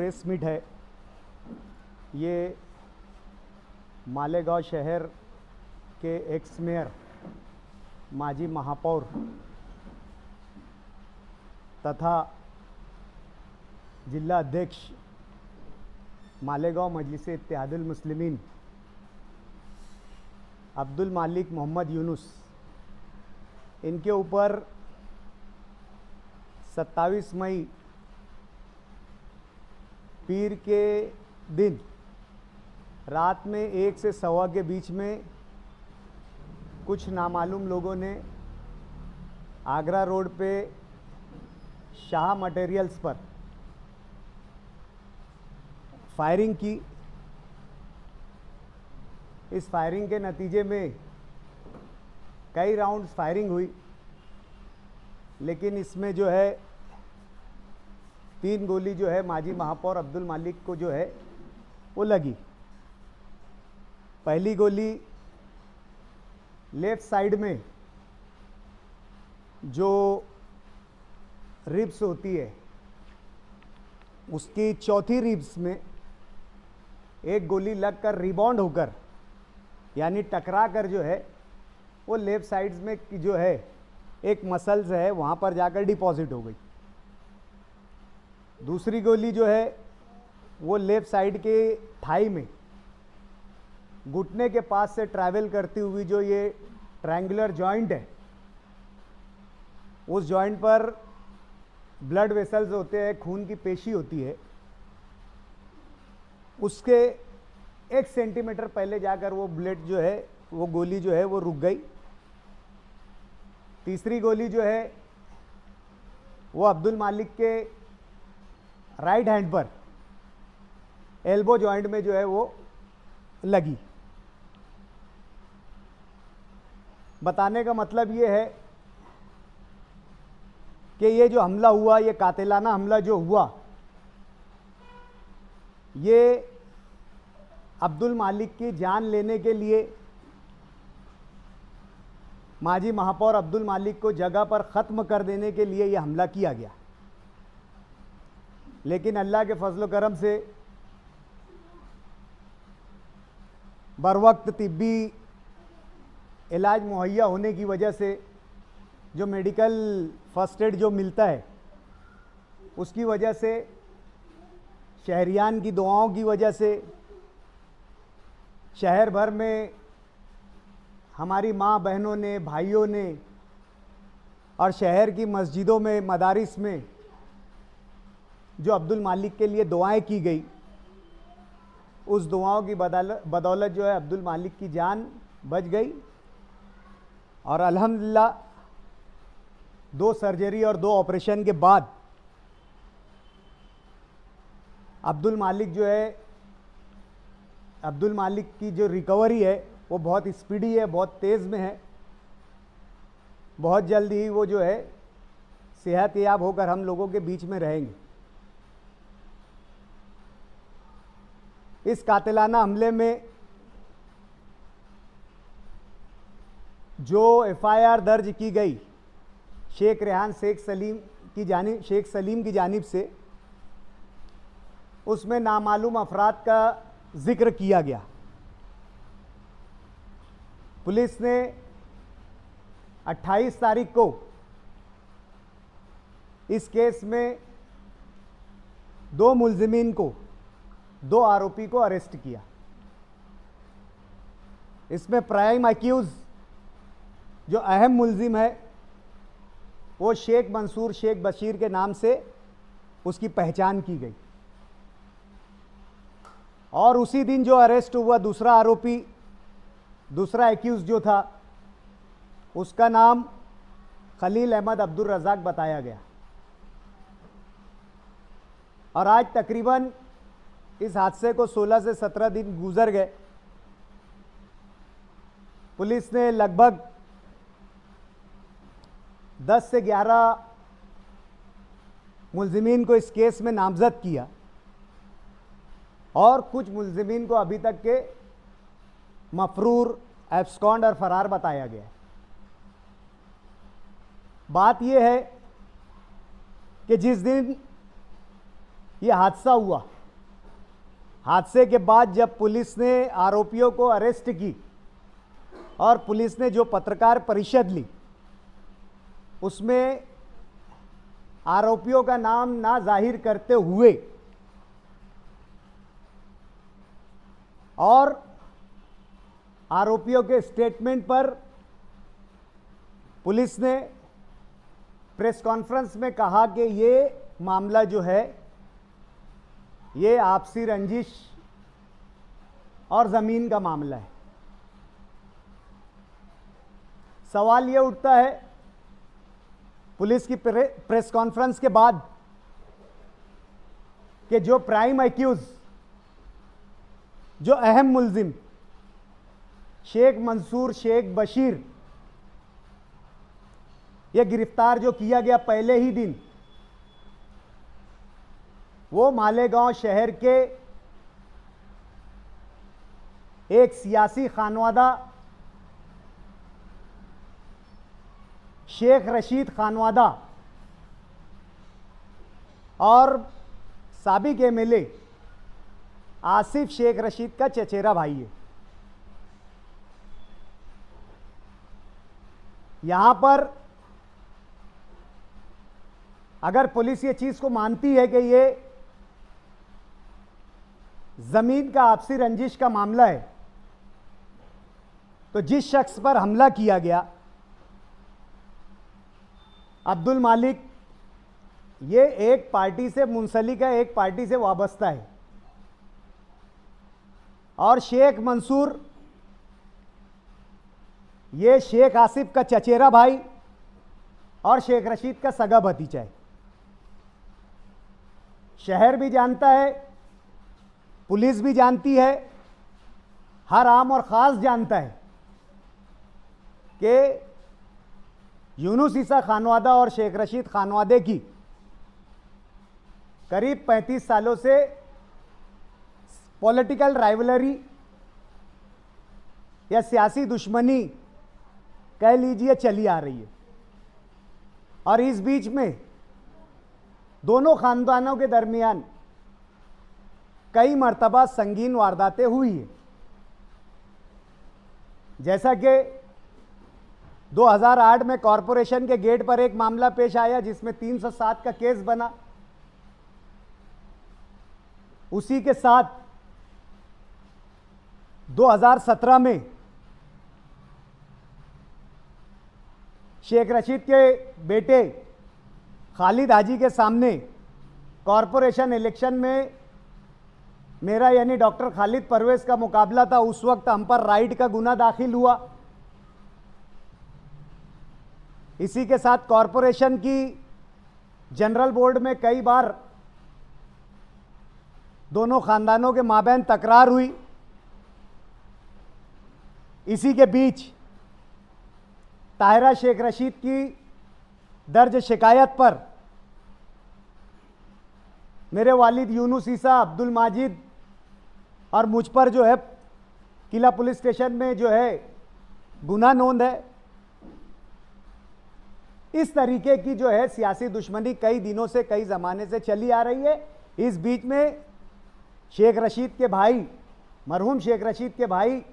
Press meet है ये मालेगांव शहर के एक्स मेयर माजी महापौर तथा जिला अध्यक्ष मालेगांव मजलिस इत्तेहादुल मुस्लिमीन अब्दुल मालिक मोहम्मद यूनुस इनके ऊपर 27 मई पीर के दिन रात में 1 से 1:15 के बीच में कुछ नामालूम लोगों ने आगरा रोड पे शाह मटेरियल्स पर फायरिंग की। इस फायरिंग के नतीजे में कई राउंड्स फायरिंग हुई, लेकिन इसमें जो है 3 गोली जो है माजी महापौर अब्दुल मालिक को जो है वो लगी। पहली गोली लेफ्ट साइड में जो रिब्स होती है उसकी चौथी रिब्स में एक गोली लगकर रिबाउंड होकर यानी टकरा कर जो है वो लेफ्ट साइड्स में जो है एक मसल्स है वहाँ पर जाकर डिपॉजिट हो गई। दूसरी गोली जो है वो लेफ्ट साइड के थाई में घुटने के पास से ट्रैवल करती हुई जो ये ट्रायंगुलर जॉइंट है उस जॉइंट पर ब्लड वेसल्स होते हैं, खून की पेशी होती है, उसके 1 सेंटीमीटर पहले जाकर वो बुलेट जो है वो गोली जो है वो रुक गई। तीसरी गोली जो है वो अब्दुल मालिक के राइट हैंड पर एल्बो जॉइंट में जो है वो लगी। बताने का मतलब ये है कि ये जो हमला हुआ, ये कातिलाना हमला जो हुआ, ये अब्दुल मालिक की जान लेने के लिए माजी महापौर अब्दुल मालिक को जगह पर ख़त्म कर देने के लिए ये हमला किया गया। लेकिन अल्लाह के फजल करम से बरवक्त तिब्बी इलाज मुहैया होने की वजह से जो मेडिकल फर्स्ट एड जो मिलता है उसकी वजह से, शहरियान की दुआओं की वजह से, शहर भर में हमारी माँ बहनों ने, भाइयों ने और शहर की मस्जिदों में, मदारिस में जो अब्दुल मालिक के लिए दुआएं की गई, उस दुआओं की बदौलत जो है अब्दुल मालिक की जान बच गई। और अल्हम्दुलिल्लाह 2 सर्जरी और 2 ऑपरेशन के बाद अब्दुल मालिक की जो रिकवरी है वो बहुत स्पीडी है, बहुत तेज़ में है। बहुत जल्द ही वो जो है सेहतयाब होकर हम लोगों के बीच में रहेंगे। इस कातिलाना हमले में जो FIR दर्ज की गई शेख रेहान शेख सलीम की जानिब से, उसमें नामालूम अफराद का जिक्र किया गया। पुलिस ने 28 तारीख को इस केस में 2 मुल्जिमीन को, 2 आरोपी को अरेस्ट किया। इसमें प्राइम एक्यूज जो अहम मुल्जिम है वो शेख मंसूर शेख बशीर के नाम से उसकी पहचान की गई। और उसी दिन जो अरेस्ट हुआ दूसरा आरोपी, दूसरा एक्यूज जो था, उसका नाम खलील अहमद अब्दुल रज़ाक बताया गया। और आज तकरीबन इस हादसे को 16 से 17 दिन गुजर गए। पुलिस ने लगभग 10 से 11 मुल्जिमीन को इस केस में नामजद किया और कुछ मुल्जिमीन को अभी तक के मफरूर, एब्सकॉन्ड और फरार बताया गया। बात यह है कि जिस दिन ये हादसा हुआ हादसे के बाद जब पुलिस ने आरोपियों को अरेस्ट की और पुलिस ने जो पत्रकार परिषद ली, उसमें आरोपियों का नाम ना जाहिर करते हुए और आरोपियों के स्टेटमेंट पर पुलिस ने प्रेस कॉन्फ्रेंस में कहा कि ये मामला जो है ये आपसी रंजिश और ज़मीन का मामला है। सवाल ये उठता है पुलिस की प्रेस कॉन्फ्रेंस के बाद कि जो प्राइम एक्यूज, जो अहम मुल्जिम शेख मंसूर शेख बशीर, ये गिरफ्तार जो किया गया पहले ही दिन, वो मालेगांव शहर के एक सियासी खानवादा शेख रशीद खानवादा और साबिक एमएलए आसिफ शेख रशीद का चचेरा भाई है। यहां पर अगर पुलिस ये चीज को मानती है कि ये जमीन का आपसी रंजिश का मामला है, तो जिस शख्स पर हमला किया गया अब्दुल मालिक, ये एक पार्टी से मुंसलिक है, एक पार्टी से वाबस्ता है, और शेख मंसूर ये शेख आसिफ का चचेरा भाई और शेख रशीद का सगा भतीजा है। शहर भी जानता है, पुलिस भी जानती है, हर आम और ख़ास जानता है कि यूनुस ईसा खानवादा और शेख रशीद खानवादे की करीब 35 सालों से पॉलिटिकल राइवलरी या सियासी दुश्मनी कह लीजिए चली आ रही है, और इस बीच में दोनों खानदानों के दरमियान कई मर्तबा संगीन वारदातें हुई है। जैसा कि 2008 में कॉरपोरेशन के गेट पर एक मामला पेश आया जिसमें 307 का केस बना। उसी के साथ 2017 में शेख रशीद के बेटे खालिद हाजी के सामने कॉरपोरेशन इलेक्शन में मेरा यानी डॉक्टर खालिद परवेज का मुकाबला था। उस वक्त हम पर राइट का गुना दाखिल हुआ। इसी के साथ कॉरपोरेशन की जनरल बोर्ड में कई बार दोनों खानदानों के माबैन तकरार हुई। इसी के बीच ताहिरा शेख रशीद की दर्ज शिकायत पर मेरे वालिद यूनुस ईसा, अब्दुल माजिद और मुझ पर जो है किला पुलिस स्टेशन में जो है गुना नोंद है। इस तरीके की जो है सियासी दुश्मनी कई दिनों से, कई ज़माने से चली आ रही है। इस बीच में शेख रशीद के भाई, मरहूम शेख रशीद के भाई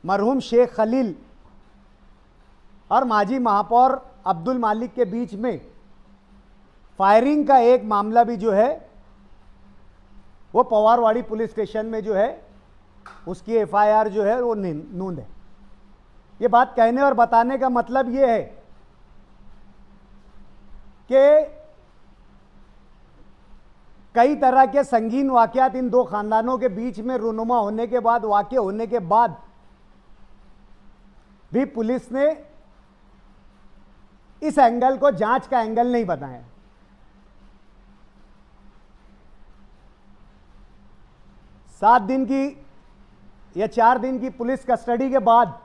मरहूम शेख खलील और माजी महापौर अब्दुल मालिक के बीच में फायरिंग का एक मामला भी जो है वो पवारवाड़ी पुलिस स्टेशन में जो है उसकी एफआईआर जो है वो नोंद है। ये बात कहने और बताने का मतलब ये है कि कई तरह के संगीन वाकयात इन दो खानदानों के बीच में रुनुमा होने के बाद, वाक़े होने के बाद भी पुलिस ने इस एंगल को जांच का एंगल नहीं बताया। सात दिन की या 4 दिन की पुलिस कस्टडी के बाद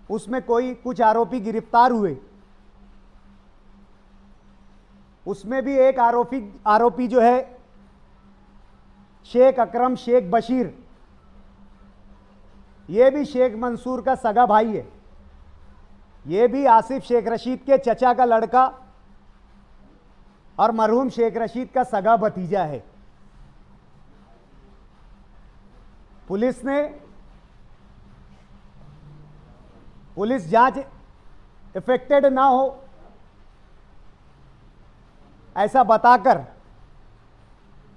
उसमें कुछ आरोपी गिरफ्तार हुए। उसमें भी एक आरोपी जो है शेख अकरम शेख बशीर, ये भी शेख मंसूर का सगा भाई है। ये भी आसिफ शेख रशीद के चचा का लड़का और मरहूम शेख रशीद का सगा भतीजा है। पुलिस जांच इफेक्टेड ना हो ऐसा बताकर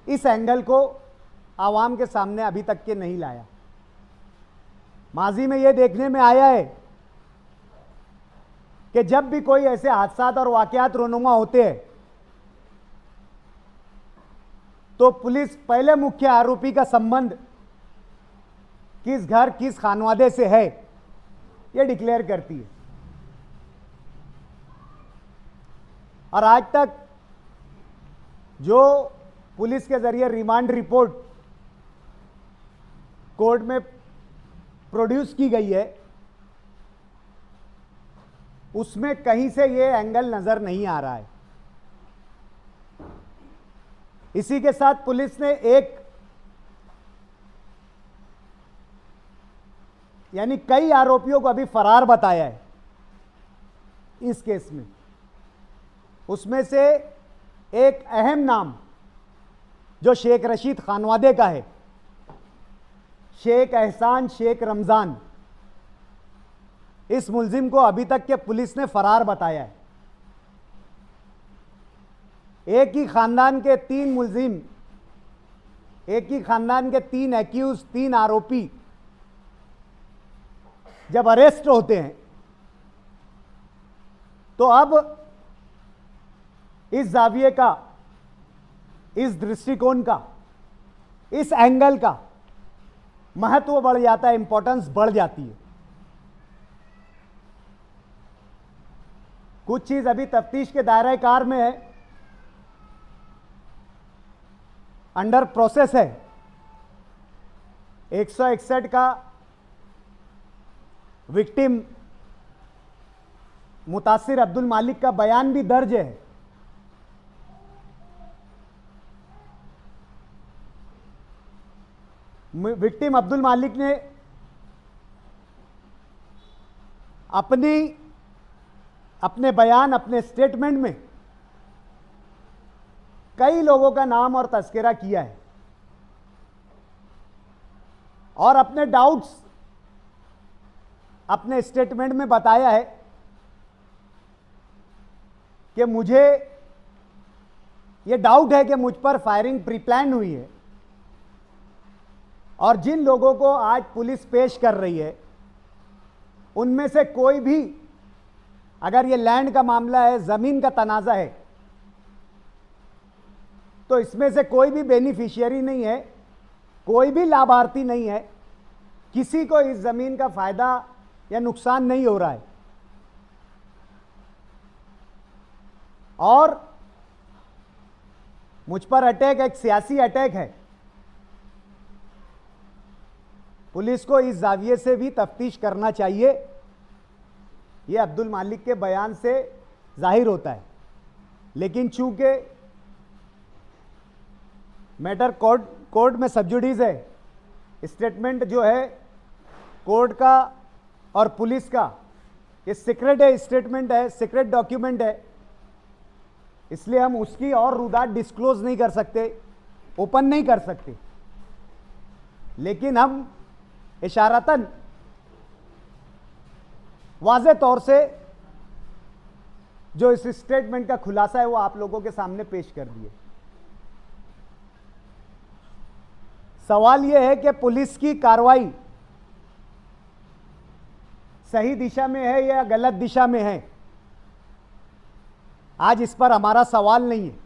इस एंगल को आवाम के सामने अभी तक के नहीं लाया। माजी में यह देखने में आया है कि जब भी कोई ऐसे हादसा और वाकयात रोनुमा होते हैं तो पुलिस पहले मुख्य आरोपी का संबंध किस घर किस खानवादे से है यह डिक्लेयर करती है। और आज तक जो पुलिस के जरिए रिमांड रिपोर्ट कोर्ट में प्रोड्यूस की गई है उसमें कहीं से यह एंगल नजर नहीं आ रहा है। इसी के साथ पुलिस ने यानी कई आरोपियों को अभी फरार बताया है इस केस में। उसमें से एक अहम नाम जो शेख रशीद खानवादे का है, शेख एहसान शेख रमजान, इस मुलजिम को अभी तक के पुलिस ने फरार बताया है। एक ही खानदान के 3 मुलजिम, एक ही खानदान के 3 एक्यूज, 3 आरोपी जब अरेस्ट होते हैं तो अब इस जाविये का, इस दृष्टिकोण का, इस एंगल का महत्व बढ़ जाता है, इंपॉर्टेंस बढ़ जाती है। कुछ चीज अभी तफ्तीश के दायरे कार में है, अंडर प्रोसेस है। 161 का विक्टिम मुतासिर अब्दुल मालिक का बयान भी दर्ज है। विक्टिम अब्दुल मालिक ने अपने बयान, अपने स्टेटमेंट में कई लोगों का नाम और तस्करा किया है और अपने डाउट्स अपने स्टेटमेंट में बताया है कि मुझे यह डाउट है कि मुझ पर फायरिंग प्री प्लान हुई है और जिन लोगों को आज पुलिस पेश कर रही है उनमें से कोई भी, अगर ये लैंड का मामला है, जमीन का तनाजा है, तो इसमें से कोई भी बेनिफिशियरी नहीं है, कोई भी लाभार्थी नहीं है, किसी को इस जमीन का फायदा या नुकसान नहीं हो रहा है। और मुझ पर अटैक एक सियासी अटैक है। पुलिस को इस जाविये से भी तफ्तीश करना चाहिए, यह अब्दुल मालिक के बयान से जाहिर होता है। लेकिन चूंकि मैटर कोर्ट में सब्जुडिस है, स्टेटमेंट जो है कोर्ट का और पुलिस का, ये सीक्रेट है, स्टेटमेंट है, सीक्रेट डॉक्यूमेंट है, इसलिए हम उसकी और रुदात डिस्क्लोज नहीं कर सकते, ओपन नहीं कर सकते। लेकिन हम इशारतन वाज़े तौर से जो इस स्टेटमेंट का खुलासा है वो आप लोगों के सामने पेश कर दिए। सवाल यह है कि पुलिस की कार्रवाई सही दिशा में है या गलत दिशा में है। आज इस पर हमारा सवाल नहीं है।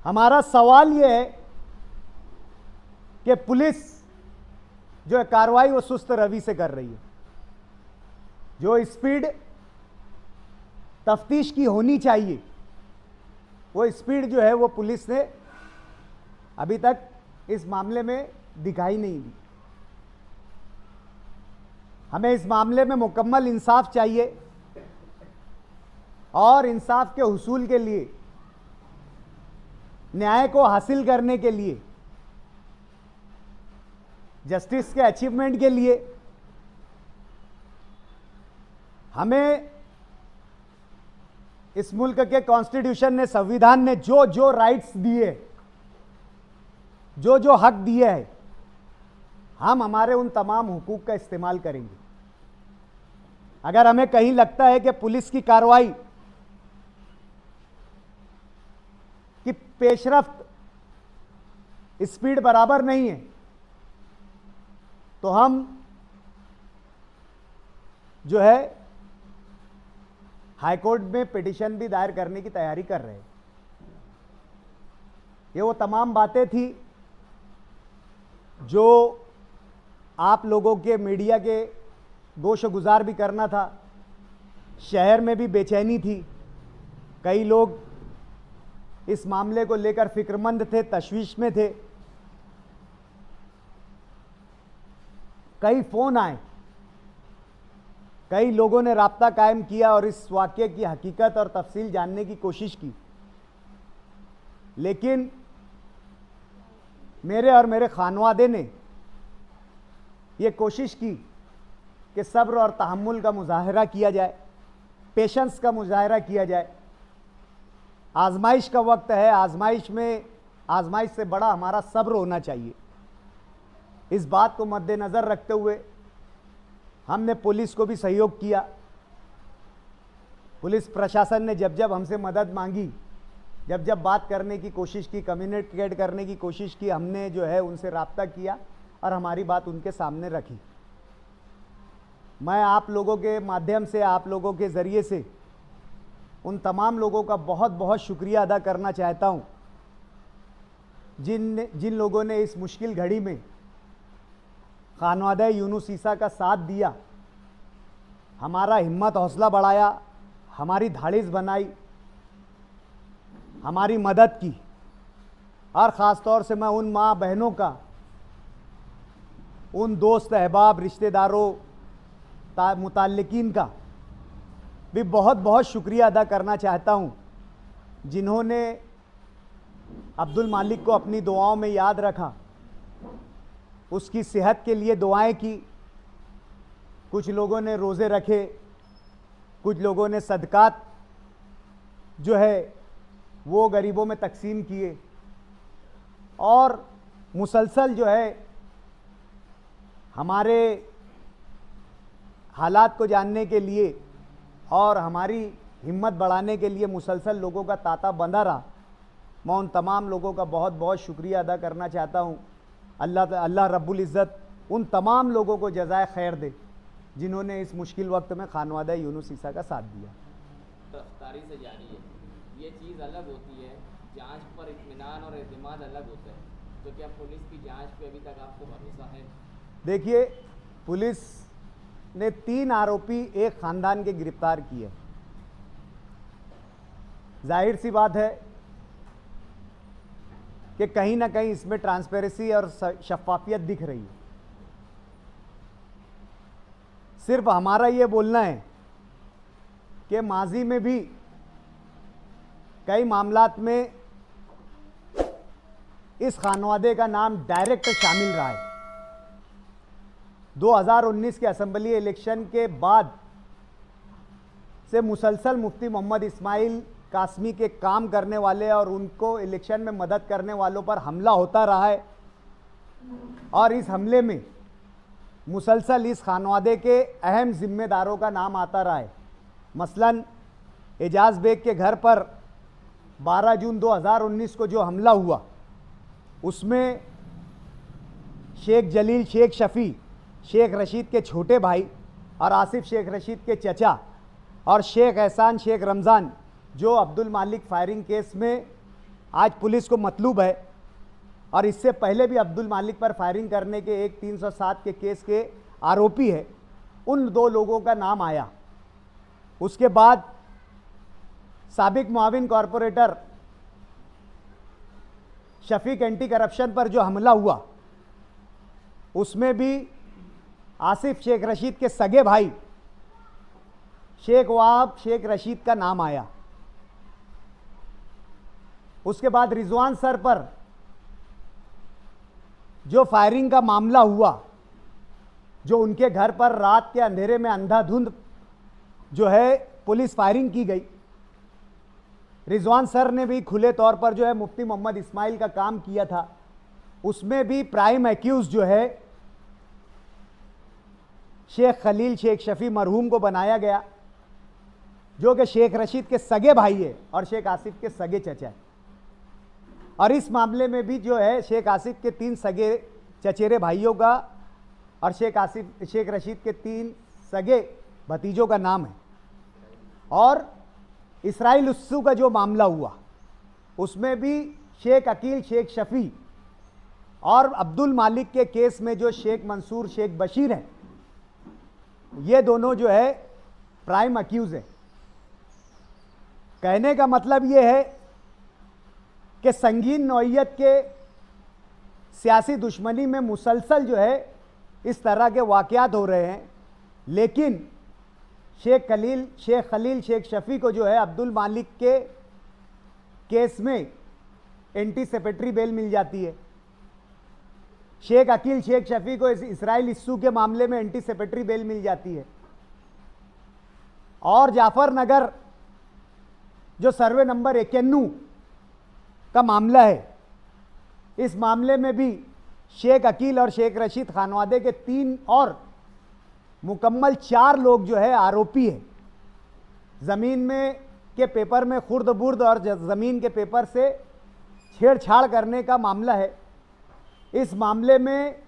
हमारा सवाल यह है कि पुलिस जो है कार्रवाई वो सुस्त रवि से कर रही है। जो स्पीड तफ्तीश की होनी चाहिए वो स्पीड जो है वो पुलिस ने अभी तक इस मामले में दिखाई नहीं दी। हमें इस मामले में मुकम्मल इंसाफ चाहिए और इंसाफ के हुसूल के लिए, न्याय को हासिल करने के लिए, जस्टिस के अचीवमेंट के लिए हमें इस मुल्क के कॉन्स्टिट्यूशन ने, संविधान ने जो जो राइट्स दिए, जो जो हक दिए हैं, हम हमारे उन तमाम हुकूक का इस्तेमाल करेंगे। अगर हमें कहीं लगता है कि पुलिस की कार्रवाई की पेशरफ्त, स्पीड बराबर नहीं है, तो हम जो है हाईकोर्ट में पिटीशन भी दायर करने की तैयारी कर रहे हैं। ये वो तमाम बातें थी जो आप लोगों के, मीडिया के गोशगुजार भी करना था। शहर में भी बेचैनी थी, कई लोग इस मामले को लेकर फिक्रमंद थे, तशवीश में थे। कई फ़ोन आए, कई लोगों ने राब्ता कायम किया और इस वाक़ये की हकीकत और तफसील जानने की कोशिश की, लेकिन मेरे और मेरे खानवादे ने ये कोशिश की कि सब्र और तहम्मुल का मुजाहरा किया जाए, पेशेंस का मुजाहरा किया जाए। आजमाइश का वक्त है, आजमाइश से बड़ा हमारा सब्र होना चाहिए। इस बात को मद्देनज़र रखते हुए हमने पुलिस को भी सहयोग किया। पुलिस प्रशासन ने जब जब हमसे मदद मांगी, जब जब बात करने की कोशिश की, कम्युनिकेट करने की कोशिश की, हमने जो है उनसे राब्ता किया और हमारी बात उनके सामने रखी। मैं आप लोगों के माध्यम से, आप लोगों के ज़रिए से उन तमाम लोगों का बहुत बहुत शुक्रिया अदा करना चाहता हूँ जिन लोगों ने इस मुश्किल घड़ी में खानवादा यूनुस ईसा का साथ दिया, हमारा हिम्मत हौसला बढ़ाया, हमारी धाड़िस बनाई, हमारी मदद की। और ख़ास तौर से मैं उन माँ बहनों का, उन दोस्त अहबाब, रिश्तेदारों, मुताल्लिकीन का भी बहुत बहुत शुक्रिया अदा करना चाहता हूँ, जिन्होंने अब्दुल मालिक को अपनी दुआओं में याद रखा, उसकी सेहत के लिए दुआएं की। कुछ लोगों ने रोज़े रखे, कुछ लोगों ने सदकात जो है वो गरीबों में तकसीम किए, और मुसलसल जो है हमारे हालात को जानने के लिए और हमारी हिम्मत बढ़ाने के लिए मुसलसल लोगों का तांता बंधा रहा। मैं उन तमाम लोगों का बहुत बहुत शुक्रिया अदा करना चाहता हूँ। अल्लाह रब्बुल इज़्ज़त उन तमाम लोगों को जज़ाए खैर दे जिन्होंने इस मुश्किल वक्त में खानवादा यूनुस ईसा का साथ दिया। गिरफ्तारी से जारी है, ये चीज़ अलग होती है, जांच पर इत्मीनान और एतमाद अलग होता है, तो क्या पुलिस की जांच पे अभी तक आपको भरोसा है? देखिए, पुलिस ने 3 आरोपी एक ख़ानदान के गिरफ्तार किए। जाहिर सी बात है कि कहीं ना कहीं इसमें ट्रांसपेरेंसी और शफाफियत दिख रही है। सिर्फ हमारा ये बोलना है कि माजी में भी कई मामलात में इस खानवादे का नाम डायरेक्ट शामिल रहा है। 2019 के असेंबली इलेक्शन के बाद से मुसलसल मुफ्ती मोहम्मद इस्माइल कासमी के काम करने वाले और उनको इलेक्शन में मदद करने वालों पर हमला होता रहा है, और इस हमले में मुसलसल इस खानवादे के अहम जिम्मेदारों का नाम आता रहा है। मसलन एजाज बेग के घर पर 12 जून 2019 को जो हमला हुआ, उसमें शेख जलील शेख शफ़ी, शेख रशीद के छोटे भाई और आसिफ शेख रशीद के चचा, और शेख एहसान शेख रमज़ान, जो अब्दुल मालिक फायरिंग केस में आज पुलिस को मतलूब है, और इससे पहले भी अब्दुल मालिक पर फायरिंग करने के एक 307 के केस के आरोपी है, उन 2 लोगों का नाम आया। उसके बाद साबिक मुआविन कॉरपोरेटर शफीक एंटी करप्शन पर जो हमला हुआ, उसमें भी आसिफ शेख रशीद के सगे भाई शेख वाब शेख रशीद का नाम आया। उसके बाद रिजवान सर पर जो फायरिंग का मामला हुआ, जो उनके घर पर रात के अंधेरे में अंधाधुंध जो है पुलिस फायरिंग की गई, रिजवान सर ने भी खुले तौर पर जो है मुफ्ती मोहम्मद इस्माइल का काम किया था, उसमें भी प्राइम एक्यूज जो है शेख खलील शेख शफी मरहूम को बनाया गया, जो कि शेख रशीद के सगे भाई है और शेख आसिफ के सगे चचा है। और इस मामले में भी जो है शेख आसिफ के 3 सगे चचेरे भाइयों का और शेख रशीद के 3 सगे भतीजों का नाम है। और इसराइल उस्सू का जो मामला हुआ उसमें भी शेख अकील शेख शफी और अब्दुल मालिक के केस में जो शेख मंसूर शेख बशीर हैं, ये दोनों जो है प्राइम अक्यूज है। कहने का मतलब ये है कि संगीन नौइयत के सियासी दुश्मनी में मुसलसल जो है इस तरह के वाक़यात हो रहे हैं, लेकिन शेख खलील शेख शफी को जो है अब्दुल मालिक के केस में एंटीसिपेटरी बेल मिल जाती है। शेख अकील शेख शफी को इसराइल इस्सू के मामले में एंटीसिपेटरी बेल मिल जाती है। और जाफर नगर जो सर्वे नंबर 91 का मामला है, इस मामले में भी शेख अकील और शेख रशीद खानवादे के 3 और मुकम्मल 4 लोग जो है आरोपी है। ज़मीन में के पेपर में खुर्द बुर्द और ज़मीन के पेपर से छेड़छाड़ करने का मामला है। इस मामले में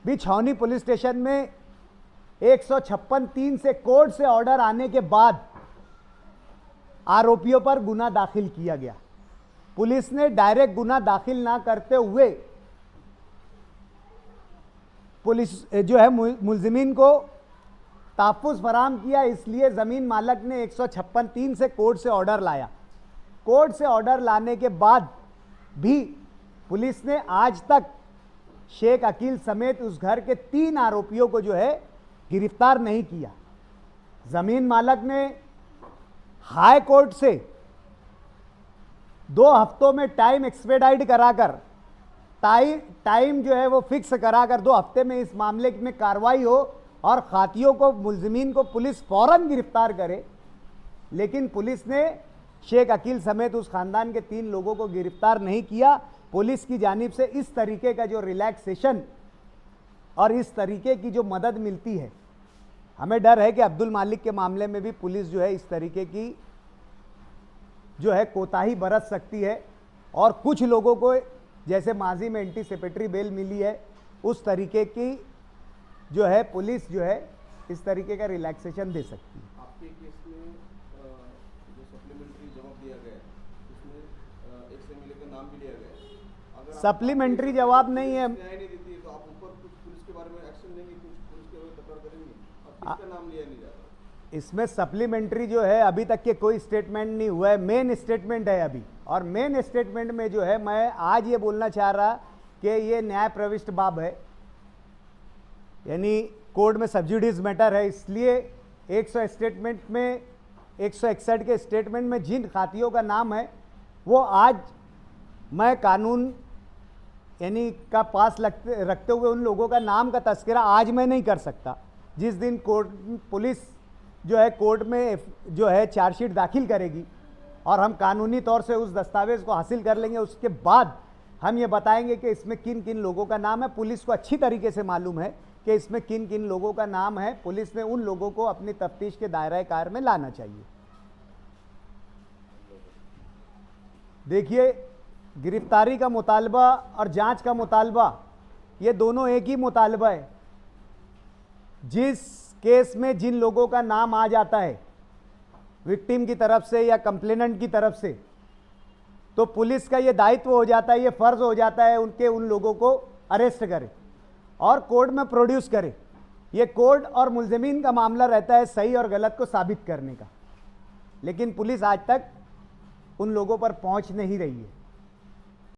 भी छावनी पुलिस स्टेशन में 156(3) से कोर्ट से ऑर्डर आने के बाद आरोपियों पर गुना दाखिल किया गया। पुलिस ने डायरेक्ट गुना दाखिल ना करते हुए पुलिस जो है मुलजिमीन को तहफ़्फ़ुज़ फराहम किया, इसलिए ज़मीन मालक ने 156(3) से कोर्ट से ऑर्डर लाया। कोर्ट से ऑर्डर लाने के बाद भी पुलिस ने आज तक शेख अकील समेत उस घर के 3 आरोपियों को जो है गिरफ्तार नहीं किया। ज़मीन मालक ने हाई कोर्ट से 2 हफ्तों में टाइम एक्सपेडाइट कराकर टाइम जो है वो फिक्स कराकर 2 हफ्ते में इस मामले में कार्रवाई हो और खातियों को मुलजिमीन को पुलिस फौरन गिरफ्तार करे, लेकिन पुलिस ने शेख अकील समेत उस खानदान के 3 लोगों को गिरफ्तार नहीं किया। पुलिस की जानिब से इस तरीके का जो रिलैक्सेशन और इस तरीके की जो मदद मिलती है, हमें डर है कि अब्दुल मालिक के मामले में भी पुलिस जो है इस तरीके की जो है कोताही बरत सकती है और कुछ लोगों को जैसे माजी में एंटीसिपेटरी बेल मिली है उस तरीके की जो है पुलिस जो है इस तरीके का रिलैक्सेशन दे सकती है। आपके केस में जो सप्लीमेंट्री जवाब दिया गया उसमें एक एमएलए का नाम भी लिया गया। अगर सप्लीमेंट्री जवाब नहीं है, न्याय नहीं देती तो आप ऊपर कुछ पुलिस के बारे में एक्शन लेंगे, कुछ पुलिस के बारे में तकरार करेंगे, अब किसका नाम लिया नहीं जा रहा? इसमें सप्लीमेंट्री जो है अभी तक के कोई स्टेटमेंट नहीं हुआ है, मेन स्टेटमेंट है अभी। और मेन स्टेटमेंट में जो है मैं आज ये बोलना चाह रहा कि ये न्याय प्रविष्ट बाब है, यानी कोर्ट में सब्जुडिस मैटर है, इसलिए 100 स्टेटमेंट में 161 के स्टेटमेंट में जिन खातियों का नाम है वो आज मैं कानून यानी का पास रखते हुए उन लोगों का नाम का तस्करा आज मैं नहीं कर सकता। जिस दिन पुलिस जो है कोर्ट में जो है चार्जशीट दाखिल करेगी और हम कानूनी तौर से उस दस्तावेज़ को हासिल कर लेंगे, उसके बाद हम ये बताएंगे कि इसमें किन किन लोगों का नाम है। पुलिस को अच्छी तरीके से मालूम है कि इसमें किन किन लोगों का नाम है। पुलिस ने उन लोगों को अपनी तफ्तीश के दायरा कार में लाना चाहिए। देखिए, गिरफ्तारी का मुतालबा और जांच का मुतालबा ये दोनों एक ही मुतालबा है। जिस केस में जिन लोगों का नाम आ जाता है विक्टिम की तरफ से या कंप्लेनेंट की तरफ से, तो पुलिस का ये दायित्व हो जाता है, ये फ़र्ज़ हो जाता है उन लोगों को अरेस्ट करे और कोर्ट में प्रोड्यूस करे। ये कोर्ट और मुलजिमीन का मामला रहता है सही और गलत को साबित करने का, लेकिन पुलिस आज तक उन लोगों पर पहुंच नहीं रही है।